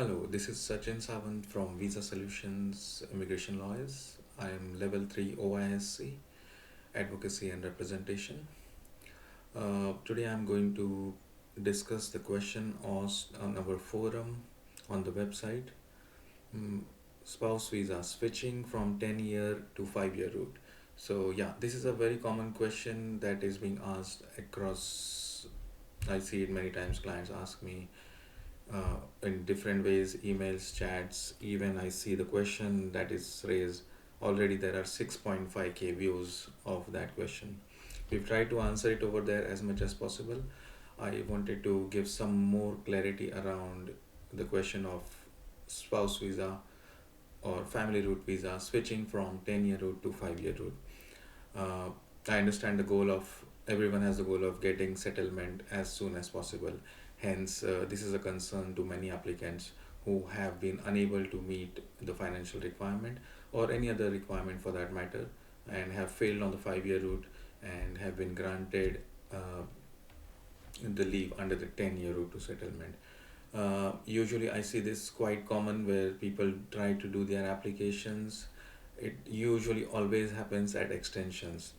Hello, this is Sachin Sawant from Visa Solutions Immigration Lawyers. I am Level 3 OISC, Advocacy and Representation. Today I am going to discuss the question on our forum on the website. mm, Spouse visa switching from 10-year to 5-year route. So, yeah, this is a very common question that is being asked across. I see it many times. Clients ask me in different ways, emails, chats. Even I see the question that is raised. Already there are 6.5k views of that question. We've tried to answer it over there as much as possible. I wanted to give some more clarity around the question of spouse visa or family route visa switching from 10-year route to 5-year route. uh, I understand the goal of everyone has the goal of getting settlement as soon as possible. Hence, this is a concern to many applicants who have been unable to meet the financial requirement or any other requirement for that matter, and have failed on the 5-year route and have been granted the leave under the 10-year route to settlement. Usually, I see this quite common where people try to do their applications. It usually always happens at extensions,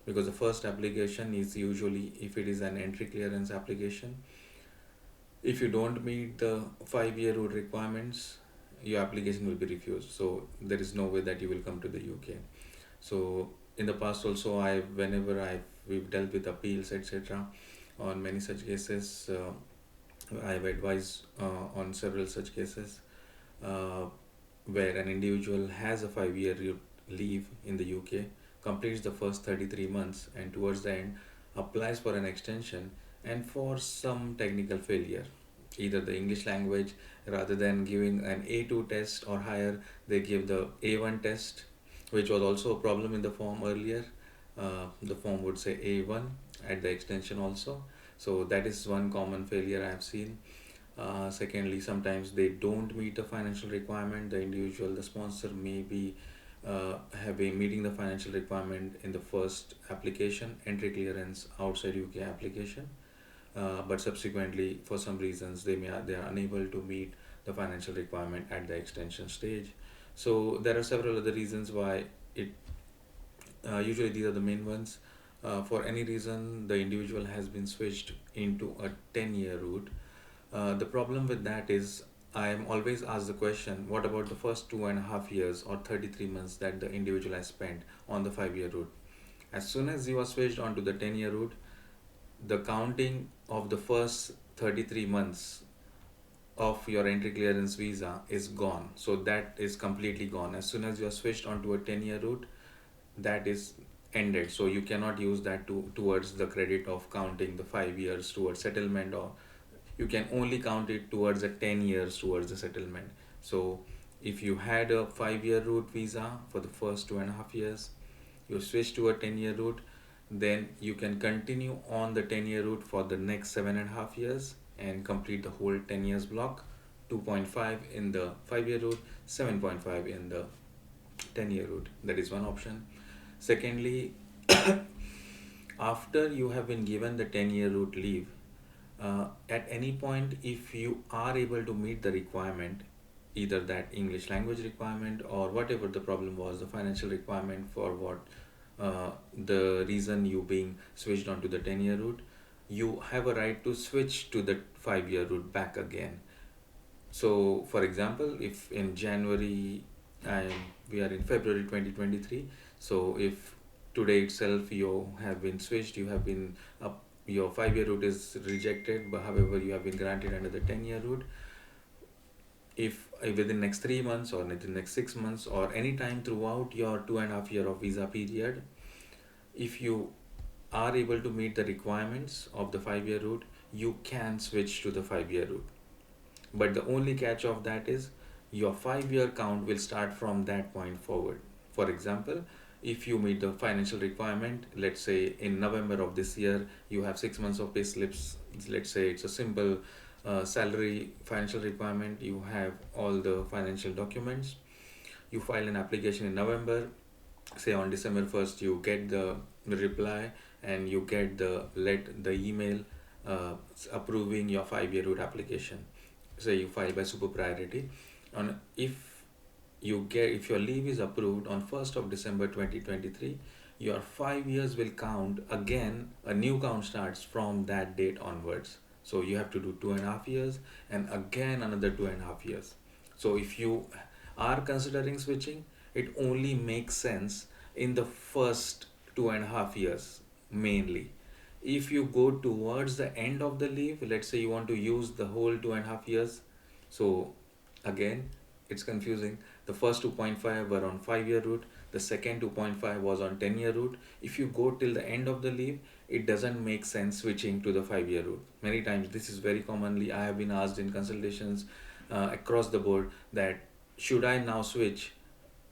because the first application is usually, if it is an entry clearance application, if you don't meet the 5-year route requirements, your application will be refused. So there is no way that you will come to the UK. So in the past also, we've dealt with appeals, etc. On many such cases, I've advised on several such cases uh, where an individual has a 5-year leave in the UK, completes the first 33 months, and towards the end applies for an extension, and for some technical failure, either the English language, rather than giving an A2 test or higher, they give the A1 test, which was also a problem in the form earlier. The form would say A1 at the extension also. So that is one common failure I have seen. Secondly, sometimes they don't meet the financial requirement. The individual, the sponsor may be have been meeting the financial requirement in the first application, entry clearance outside UK application, but subsequently, for some reasons, they are unable to meet the financial requirement at the extension stage. So there are several other reasons why it. Usually, these are the main ones. For any reason, the individual has been switched into a 10-year route. The problem with that is, I am always asked the question, what about the first 2.5 years or 33 months that the individual has spent on the 5-year route? As soon as you are switched onto the 10-year route, the counting of the first 33 months of your entry clearance visa is gone. So that is completely gone. As soon as you are switched onto a 10-year route, that is ended. So you cannot use that towards the credit of counting the 5 years towards settlement, or you can only count it towards the 10 years towards the settlement. So if you had a 5-year route visa for the first 2.5 years, you switch to a 10-year route, then you can continue on the 10-year route for the next 7.5 years and complete the whole 10 years block. 2.5 in the 5-year route, 7.5 in the 10-year route. That is one option. Secondly, after you have been given the 10-year route leave, at any point, if you are able to meet the requirement, either that English language requirement or whatever the problem was, the financial requirement for what the reason you being switched onto the 10-year route, you have a right to switch to the 5-year route back again. So, for example, if in January and we are in February 2023, so if today itself you have been switched, you have been up, your 5-year route is rejected, but however you have been granted under the 10-year route, if within next 3 months or within next 6 months or any time throughout your 2.5 year of visa period, if you are able to meet the requirements of the 5-year route, you can switch to the 5-year route. But the only catch of that is your 5-year count will start from that point forward. For example, if you meet the financial requirement, let's say in November of this year, you have 6 months of pay slips. Let's say it's a simple salary financial requirement. You have all the financial documents. You file an application in November. Say on December 1st, you get the reply and you get the email approving your 5-year route application. say you file by super priority, on if your leave is approved on 1st of December 2023, your 5 years will count again. A new count starts from that date onwards. So you have to do 2.5 years and again another 2.5 years. So if you are considering switching, it only makes sense in the first 2.5 years mainly. If you go towards the end of the leave, let's say you want to use the whole 2.5 years, so again it's confusing. The first 2.5 were on 5 year route, the second 2.5 was on 10 year route. If you go till the end of the leave, it doesn't make sense switching to the 5 year route. Many times this is very commonly I have been asked in consultations across the board, that should I now switch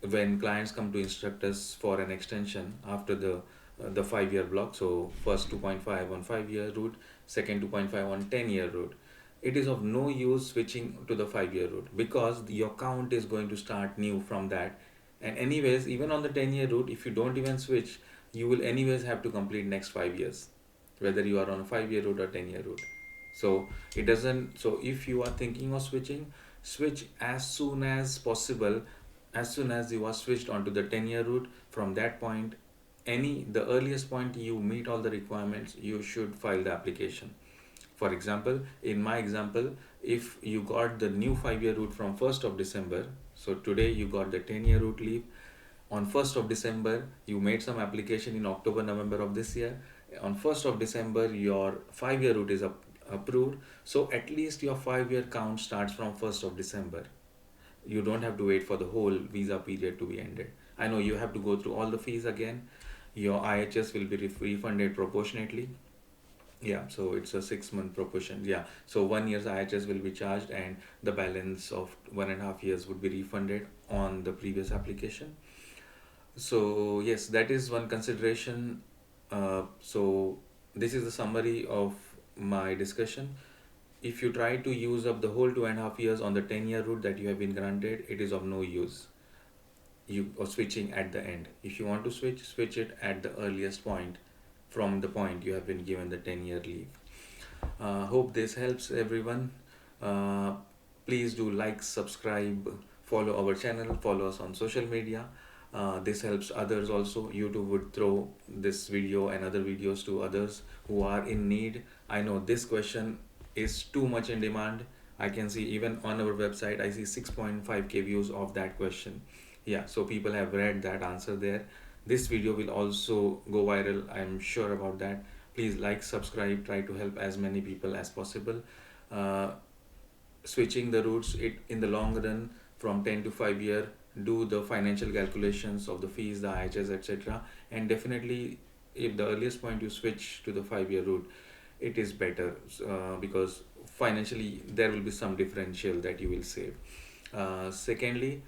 when clients come to instruct us for an extension after the 5 year block. So first 2.5 on 5 year route, second 2.5 on 10 year route. It is of no use switching to the 5 year route because your count is going to start new from that. And anyways, even on the 10 year route, if you don't even switch, you will anyways have to complete next 5 years, whether you are on a 5 year route or 10 year route. So it doesn't. So if you are thinking of switching, switch as soon as possible. As soon as you are switched onto the 10 year route, from that point, the earliest point you meet all the requirements, you should file the application. For example, in my example, if you got the new 5 year route from 1st of December, so today you got the 10 year route leave. On 1st of December, you made some application in October, November of this year. On 1st of December, your 5 year route is approved. So at least your 5 year count starts from 1st of December. You don't have to wait for the whole visa period to be ended. I know you have to go through all the fees again. Your IHS will be refunded proportionately. Yeah, so it's a 6 month proportion. Yeah, so 1 year's IHS will be charged, and the balance of 1.5 years would be refunded on the previous application. So yes, that is one consideration. So this is the summary of my discussion. If you try to use up the whole 2.5 years on the 10 year route that you have been granted, it is of no use. You are switching at the end. If you want to switch it at the earliest point from the point you have been given the 10 year leave. Hope this helps everyone. Uh, Please do like, subscribe, follow our channel, follow us on social media. This helps others also. YouTube would throw this video and other videos to others who are in need. I know this question is too much in demand. I can see even on our website, I see 6.5k views of that question. Yeah, so people have read that answer there. This video will also go viral, I'm sure about that. Please like, subscribe, try to help as many people as possible. Uh, Switching the routes, it in the long run, from 10 to 5 year, do the financial calculations of the fees, the IHS, etc. And definitely, if the earliest point you switch to the 5 year route, it is better, because financially there will be some differential that you will save. Secondly,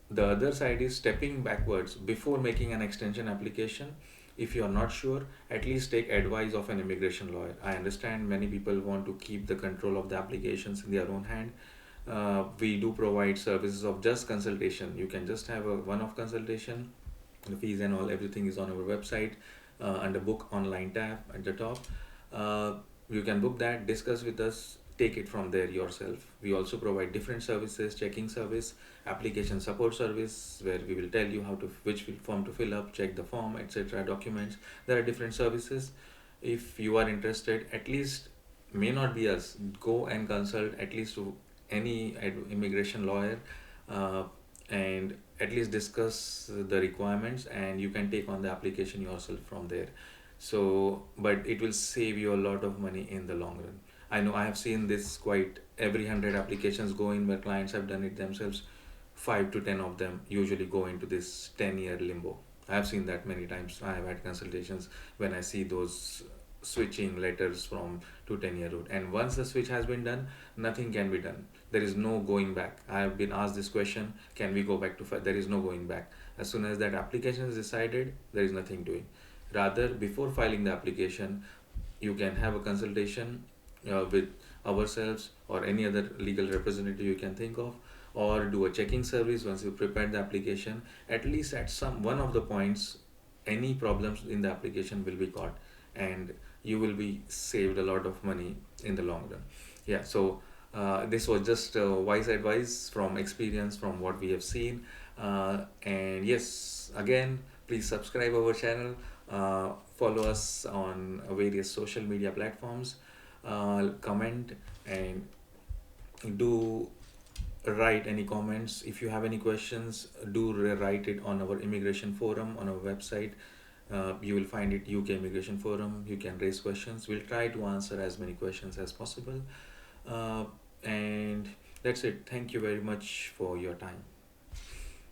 the other side is stepping backwards before making an extension application. If you are not sure, at least take advice of an immigration lawyer. I understand many people want to keep the control of the applications in their own hand. We do provide services of just consultation. You can just have a one-off consultation. The fees and all, everything is on our website, under book online tab at the top. Uh, you can book that, discuss with us, take it from there yourself. We also provide different services: checking service, application support service, where we will tell you how to which form to fill up, check the form, etc., documents. There are different services. If you are interested, at least, may not be us, go and consult at least to any immigration lawyer, uh, and at least discuss the requirements, and you can take on the application yourself from there. So but it will save you a lot of money in the long run. I know I have seen this quite every 100 applications go in where clients have done it themselves. 5 to 10 of them usually go into this 10 year limbo. I have seen that many times. I have had consultations when I see those switching letters from to 10 year route. And once the switch has been done, nothing can be done. There is no going back. I have been asked this question: can we go back to five? There is no going back. As soon as that application is decided, there is nothing doing. Rather, before filing the application, you can have a consultation with ourselves or any other legal representative you can think of, or do a checking service once you prepare the application. At least at some one of the points, any problems in the application will be caught, and you will be saved a lot of money in the long run. Yeah, so This was just wise advice from experience from what we have seen. And yes, again, please subscribe our channel, follow us on various social media platforms, comment, and do write any comments. If you have any questions, do write it on our immigration forum on our website. You will find it UK Immigration Forum. You can raise questions. We'll try to answer as many questions as possible. And that's it. Thank you very much for your time.